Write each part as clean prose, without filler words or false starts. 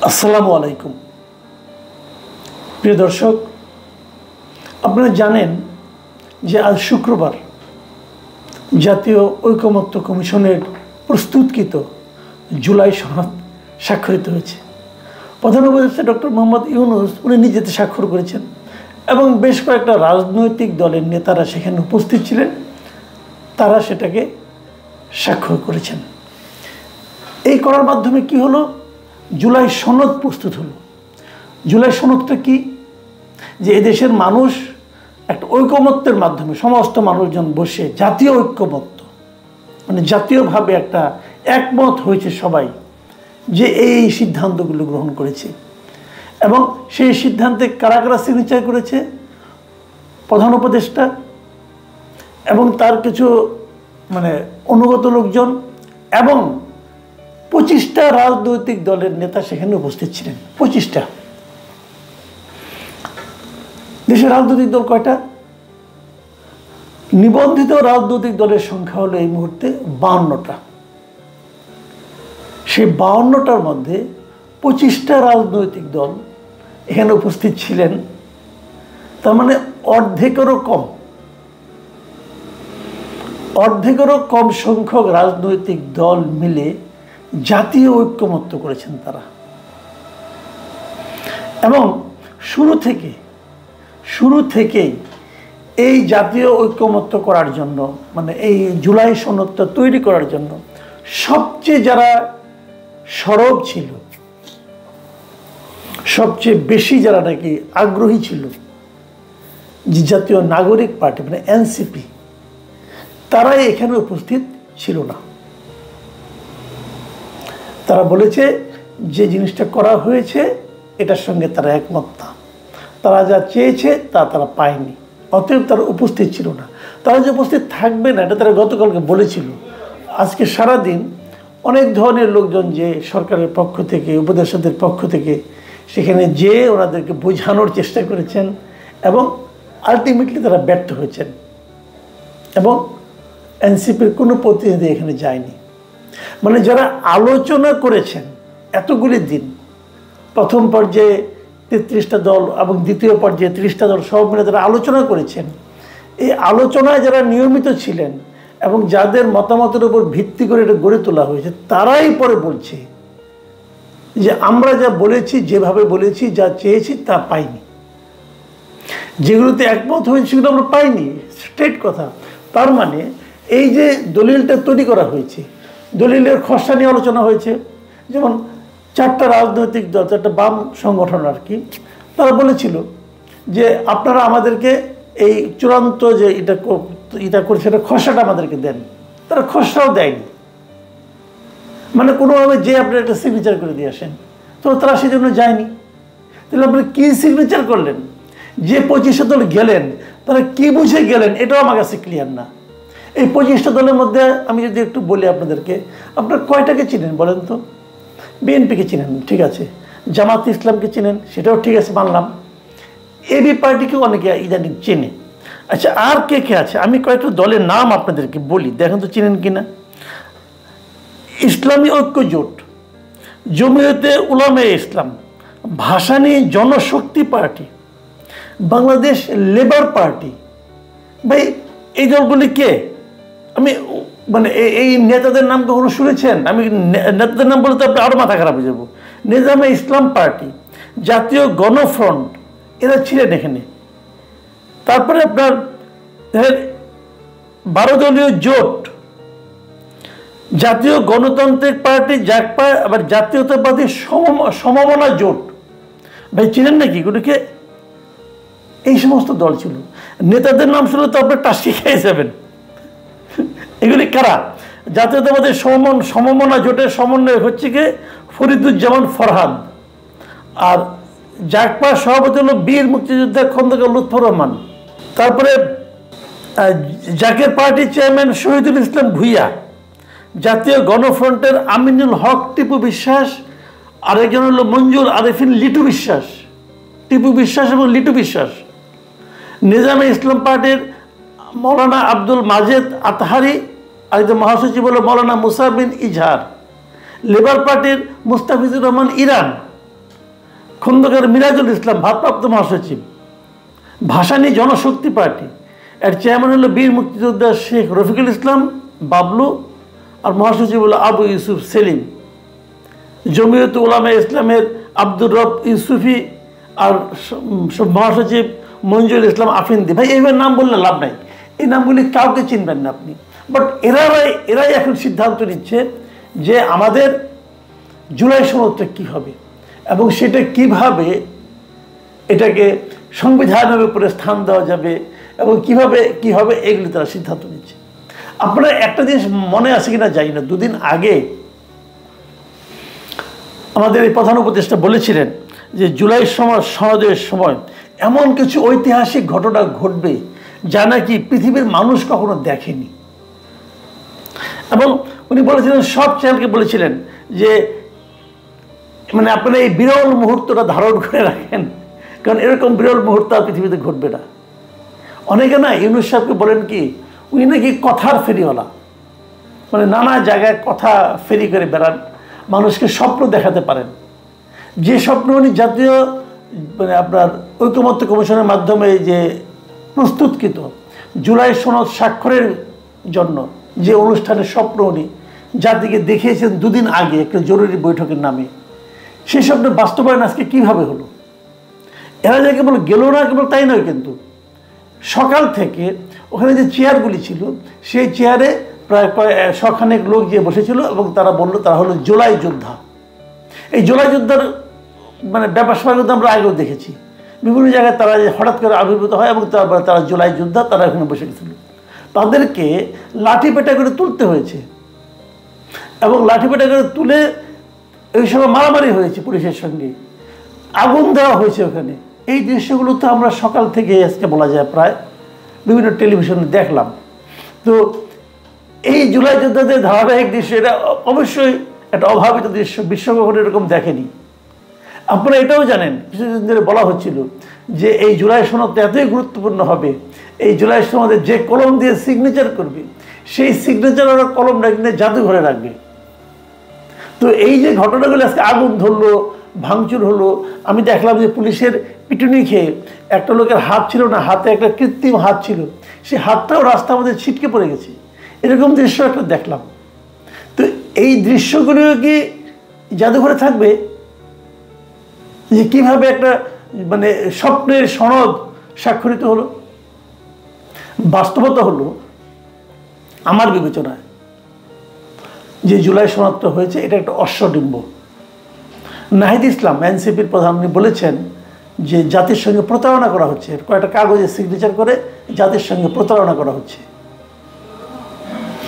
আসসালামু আলাইকুম প্রিয় দর্শক, আপনারা জানেন যে আজ শুক্রবার জাতীয় ঐকমত্য কমিশনের প্রস্তুতকৃত জুলাই সনদ স্বাক্ষরিত হয়েছে। প্রধান উপদেষ্টা ডক্টর মোহাম্মদ ইউনূস উনি নিজেতে স্বাক্ষর করেছেন এবং বেশ কয়েকটা রাজনৈতিক দলের নেতারা সেখানে উপস্থিত ছিলেন, তারা সেটাকে স্বাক্ষর করেছেন। এই করার মাধ্যমে কি হলো? জুলাই সনদ প্রস্তুত হলো। জুলাই সনদটা কি? যে এদেশের মানুষ একটা ঐকমত্যের মাধ্যমে সমস্ত মানুষজন বসে জাতীয় ঐক্যমত্য মানে জাতীয়ভাবে একটা একমত হয়েছে সবাই যে এই সিদ্ধান্তগুলো গ্রহণ করেছে এবং সেই সিদ্ধান্তে কারা কারা সিগনেচার করেছে? প্রধান উপদেষ্টা এবং তার কিছু অনুগত লোকজন এবং 25টা রাজনৈতিক দলের নেতা সেখানে উপস্থিত ছিলেন। 25টা। দেশের রাজনৈতিক দল কয়টা? নিবন্ধিত রাজনৈতিক দলের সংখ্যা হলো এই মুহূর্তে 52টা। সেই 52টার মধ্যে 25টা রাজনৈতিক দল এখানে উপস্থিত ছিলেন। তার মানে অর্ধেকেরও কম সংখ্যক রাজনৈতিক দল মিলে জাতীয় ঐক্যমত্য করেছেন তারা। এবং শুরু থেকেই এই জাতীয় ঐক্যমত্য করার জন্য এই জুলাই সনদটা তৈরি করার জন্য সবচেয়ে যারা সরব ছিল, সবচেয়ে বেশি যারা নাকি আগ্রহী ছিল, যে জাতীয় নাগরিক পার্টি এনসিপি, তারাই এখানে উপস্থিত ছিল না। তারা বলেছে যে জিনিসটা করা হয়েছে এটার সঙ্গে তারা একমত না, তারা যা চেয়েছে তা তারা পায়নি, অতএব তারা উপস্থিত ছিল না। তারা যে উপস্থিত থাকবে না এটা তারা গতকালকে বলেছিল। আজকে সারাদিন অনেক ধরনের লোকজন যে সরকারের পক্ষ থেকে, উপদেষ্টাদের পক্ষ থেকে সেখানে যে ওনাদেরকে বোঝানোর চেষ্টা করেছেন এবং আলটিমেটলি তারা ব্যর্থ হয়েছেন এবং এনসিপির কোনো প্রতিনিধি এখানে যায়নি। যারা আলোচনা করেছেন এতগুলি দিন, প্রথম পর্যায়ে 33টা দল এবং দ্বিতীয় পর্যায়ে 30টা দল সব মিলে যারা আলোচনা করেছেন, এই আলোচনায় যারা নিয়মিত ছিলেন এবং যাদের মতামতের উপর ভিত্তি করে এটা গড়ে তোলা হয়েছে, তারাই পরে বলছে যে আমরা যা বলেছি, যেভাবে বলেছি, যা চেয়েছি তা পাইনি। যেগুলোতে একমত হয়েছে সেগুলো আমরা পাইনি, স্ট্রেট কথা। তার মানে এই যে দলিলটা তৈরি করা হয়েছে, দলিলের খসড়া নিয়ে আলোচনা হয়েছে, যেমন 4টা রাজনৈতিক দল, 4টা বাম সংগঠন আর কি, তারা বলেছিল যে আপনারা আমাদেরকে এই চূড়ান্ত যে এটা করে সেটা খসড়াটা আমাদেরকে দেন। তারা খসড়াও দেয়নি, কোনোভাবে যে আপনারা একটা সিগনেচার করে দিয়ে আসেন, তো তারা সেই জন্য যায়নি। তাহলে আপনি কী সিগনেচার করলেন? যে 25টা দল গেলেন তারা কি বুঝে গেলেন এটাও আমার কাছে ক্লিয়ার না। এই 25টা দলের মধ্যে আমি যদি একটু বলি আপনাদেরকে, আপনার কয়টাকে চিনেন বলেন তো? বিএনপিকে চিনেন, ঠিক আছে। জামাত ইসলামকে চিনেন, সেটাও ঠিক আছে, মানলাম। এবি পার্টিকেও অনেকে ইদানিং চেনে। আচ্ছা, আর কে কে আছে? আমি কয়েকটা দলের নাম আপনাদেরকে বলি, দেখেন তো চিনেন কিনা। ইসলামী ঐক্য জোট, জমিয়তে উলামায়ে ইসলাম, ভাসানী জনশক্তি পার্টি, বাংলাদেশ লেবার পার্টি। ভাই, এই দলগুলি কে? আমি এই নেতাদের নাম কখনো শুনেছেন? আমি নেতাদের নাম বলতে আপনি আরও মাথা খারাপ হয়ে যাব। নিজামে ইসলাম পার্টি, জাতীয় গণফ্রন্ট, এরা ছিলেন এখানে। তারপরে আপনার 12 দলীয় জোট, জাতীয় গণতান্ত্রিক পার্টি, জাকপা, আবার জাতীয়তাবাদী সমমনা জোট। ভাই চিনেন নাকি এগুলোকে? এই সমস্ত দল ছিল। নেতাদের নাম শুনলে তো আপনার টাসি খেয়ে যাবেন। এগুলি কারা? জাতীয়তাবাদী সমমনা জোটের সমন্বয় হচ্ছে কি ফরিদুজ্জামান ফরহাদ, আর জাকপার সভাপতি হল বীর মুক্তিযোদ্ধা খন্দকার লুৎফর রহমান। তারপরে জাকের পার্টির চেয়ারম্যান শহীদুল ইসলাম ভুইয়া, জাতীয় গণফ্রন্টের আমিনুল হক টিপু বিশ্বাস, আরেকজন হলো মঞ্জুর আরেফিন লিটু বিশ্বাস, টিপু বিশ্বাস এবং লিটু বিশ্বাস। নিজামে ইসলাম পার্টির মৌলানা আব্দুল মাজেদ আতহারি, আরেকজন মহাসচিব হলো মৌলানা মুসা বিন ইজহার। লেবার পার্টির মুস্তাফিজুর রহমান ইরান, খন্দকার মিরাজুল ইসলাম ভারপ্রাপ্ত মহাসচিব, ভাসানী জনশক্তি পার্টি, এর চেয়ারম্যান হলো বীর মুক্তিযোদ্ধা শেখ রফিকুল ইসলাম বাবলু, আর মহাসচিব হলো আবু ইউসুফ সেলিম, জমিয়ত উলামা ইসলামের আব্দুর রব ইউসুফি, আর মহাসচিব মঞ্জুর ইসলাম আফিন্দি। ভাই এইভাবে নাম বললে লাভ নাই, এই নামগুলি কাউকে চিনবেন না আপনি। বাট এরাই এখন সিদ্ধান্ত নিচ্ছে যে আমাদের জুলাই সনদটা কী হবে এবং সেটা কিভাবে এটাকে সংবিধানের উপরে স্থান দেওয়া যাবে এবং কিভাবে কী হবে এগুলি তারা সিদ্ধান্ত নিচ্ছে। আপনারা একটা জিনিস মনে আছে কিনা জানি না, দুদিন আগে আমাদের এই প্রধান উপদেষ্টা বলেছিলেন যে জুলাই সনদের সময় এমন কিছু ঐতিহাসিক ঘটনা ঘটবে যা নাকি পৃথিবীর মানুষ কখনো দেখেনি। এবং উনি বলেছিলেন, সব চ্যানেলকে বলেছিলেন যে মানে আপনারা এই বিরল মুহূর্তটা ধারণ করে রাখেন, কারণ এরকম বিরল মুহূর্ত আর পৃথিবীতে ঘটবে না। অনেকে না ইউনূস সাহেবকে বলেন কি, উনি নাকি কথার ফেরিওয়ালা, মানে নানা জায়গায় কথা ফেরি করে বেড়ান, মানুষকে স্বপ্ন দেখাতে পারেন। যে স্বপ্ন উনি জাতীয় মানে আপনার ঐকমত্য কমিশনের মাধ্যমে যে প্রস্তুতকৃত জুলাই সনদ স্বাক্ষরের জন্য যে অনুষ্ঠানের স্বপ্ন উনি জাতিকে দেখিয়েছেন দুদিন আগে একটা জরুরি বৈঠকের নামে, সেই স্বপ্নের বাস্তবায়ন আজকে কীভাবে হলো? এরা যে কেবল গেল না, কেবল তাই নয়, কিন্তু সকাল থেকে ওখানে যে চেয়ারগুলি ছিল সেই চেয়ারে প্রায় শখানেক লোক যে বসেছিল এবং তারা বললো তারা হলো জুলাই যোদ্ধা। এই জুলাই যোদ্ধার মানে ব্যাপার স্যাপার কিন্তু আমরা আগেও দেখেছি, বিভিন্ন জায়গায় তারা হঠাৎ করে আবির্ভূত হয় এবং তারপরে তারা জুলাই যোদ্ধা, তারা এখানে বসে গেছিল। তাদেরকে লাঠি পেটা করে তুলতে হয়েছে এবং লাঠি পেটা করে তুলে এই সময় মারামারি হয়েছে পুলিশের সঙ্গে, আগুন দেওয়া হয়েছে ওখানে। এই দৃশ্যগুলো তো আমরা সকাল থেকে আজকে বলা যায় প্রায় বিভিন্ন টেলিভিশনে দেখলাম। তো এই জুলাই যোদ্ধাদের ধারাবাহিক দৃশ্য, এটা অবশ্যই একটা অভাবিত দৃশ্য, বিশ্ব কখনো এরকম দেখেনি। আপনারা এটাও জানেন, কিছুদিন ধরে বলা হচ্ছিল যে এই জুলাই সনদটা এতই গুরুত্বপূর্ণ হবে, এই জুলাই সনদে যে কলম দিয়ে সিগনেচার করবে সেই সিগনেচার ওরা কলমটা কিনে জাদুঘরে রাখবে। তো এই যে ঘটনাগুলো আজকে আগুন ধরলো, ভাঙচুর হলো, আমি দেখলাম যে পুলিশের পিটুনি খেয়ে একটা লোকের হাত ছিল না, হাতে একটা কৃত্রিম হাত ছিল, সেই হাতটাও রাস্তার মধ্যে ছিটকে পড়ে গেছে, এরকম দৃশ্য একটা দেখলাম। তো এই দৃশ্যগুলো কি জাদুঘরে থাকবে? যে কিভাবে একটা মানে স্বপ্নের সনদ স্বাক্ষরিত হলো? বাস্তবতা হলো আমার বিবেচনায় যে জুলাই সনদটা হয়েছে এটা একটা অশ্বডিম্ব। নাহিদ ইসলাম এনসিপির প্রধান বলেছেন যে জাতির সঙ্গে প্রতারণা করা হচ্ছে, কয়েকটা কাগজে সিগনেচার করে জাতির সঙ্গে প্রতারণা করা হচ্ছে।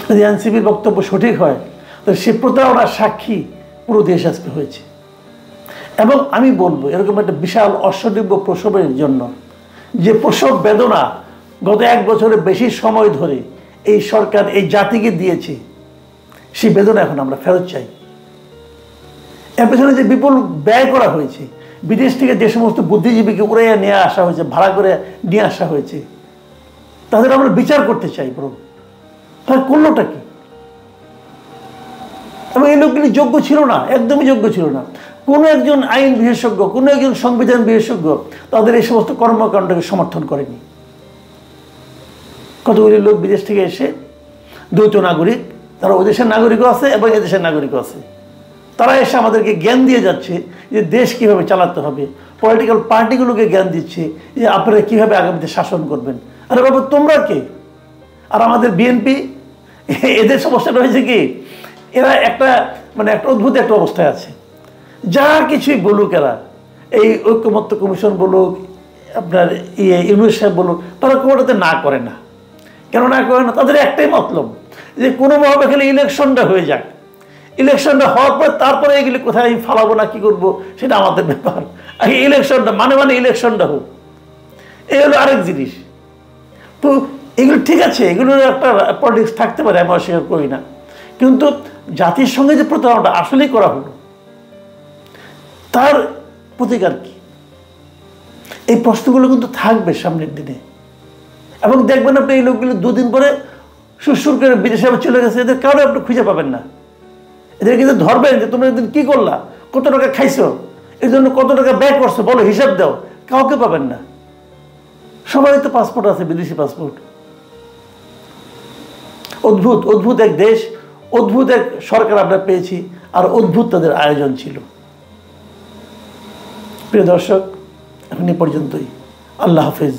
যদি এনসিপির বক্তব্য সঠিক হয় তো সে প্রতারণার সাক্ষী পুরো দেশ আজকে হয়েছে। এবং আমি বলবো এরকম একটা বিশাল অশ্বডিম্ব প্রসবের জন্য যে প্রসব বেদনা গত 1 বছরের বেশি সময় ধরে এই সরকার এই জাতিকে দিয়েছে, সেই বেদনা এখন আমরা ফেরত চাই। এর পেছনে যে বিপুল ব্যয় করা হয়েছে, বিদেশ থেকে যে সমস্ত বুদ্ধিজীবীকে উড়াইয়া নিয়ে আসা হয়েছে, ভাড়া করে নিয়ে আসা হয়েছে, তাদের আমরা বিচার করতে চাই। বরং তার করলোটা কি? এবং এই লোকগুলি যোগ্য ছিল না, একদমই যোগ্য ছিল না। কোনো একজন আইন বিশেষজ্ঞ, কোনো একজন সংবিধান বিশেষজ্ঞ তাদের এই সমস্ত কর্মকাণ্ডকে সমর্থন করেনি। কতগুলি লোক বিদেশ থেকে এসে দ্বৈত নাগরিক, তারা ওই দেশের নাগরিকও আছে এবং এদেশের নাগরিকও আছে, তারা এসে আমাদেরকে জ্ঞান দিয়ে যাচ্ছে যে দেশ কীভাবে চালাতে হবে, পলিটিক্যাল পার্টিগুলোকে জ্ঞান দিচ্ছে যে আপনারা কীভাবে আগামীতে শাসন করবেন। আরে বাবা তোমরা কে? আর আমাদের বিএনপি, এদের সমস্যাটা হয়েছে কি, এরা একটা মানে একটা অদ্ভুত একটা অবস্থায় আছে। যা কিছুই বলুক এরা, এই ঐকমত্য কমিশন বলুক, আপনার ইউনূস সাহেব বলুক, তারা কোনোটাতে না করে না। কেন না করে না? তাদের একটাই মতলব যে কোনোভাবে খালি ইলেকশনটা হয়ে যাক, ইলেকশনটা হওয়ার পর তারপরে এগুলি কোথায় ফালাবো না কী করবো সেটা আমাদের ব্যাপার, আগে ইলেকশনটা মানে ইলেকশনটা হোক, এই হলো আরেক জিনিস। তো এগুলো ঠিক আছে, এগুলোর একটা পলিটিক্স থাকতে পারে, আমি অস্বীকার করি না, কিন্তু জাতির সঙ্গে যে প্রতারণাটা আসলেই করা হলো তার প্রতিকার কি? এই প্রশ্নগুলো কিন্তু থাকবে সামনের দিনে। এবং দেখবেন আপনি এই লোকগুলো 2 দিন পরে সুরসুর করে বিদেশে আবার চলে গেছে, এদের কারণে আপনি খুঁজে পাবেন না। এদের কিন্তু ধরবেন যে তোমরা একদিন কী করলা, কত টাকা খাইছো, এই জন্য কত টাকা ব্যয় করছে বলো, হিসাব দাও, কাউকে পাবেন না। সবাই তো পাসপোর্ট আছে, বিদেশি পাসপোর্ট। অদ্ভুত অদ্ভুত এক দেশ, অদ্ভুত এক সরকার আমরা পেয়েছি, আর অদ্ভুত তাদের আয়োজন ছিল। প্রিয় দর্শক, এখন এই পর্যন্তই। আল্লাহ হাফেজ।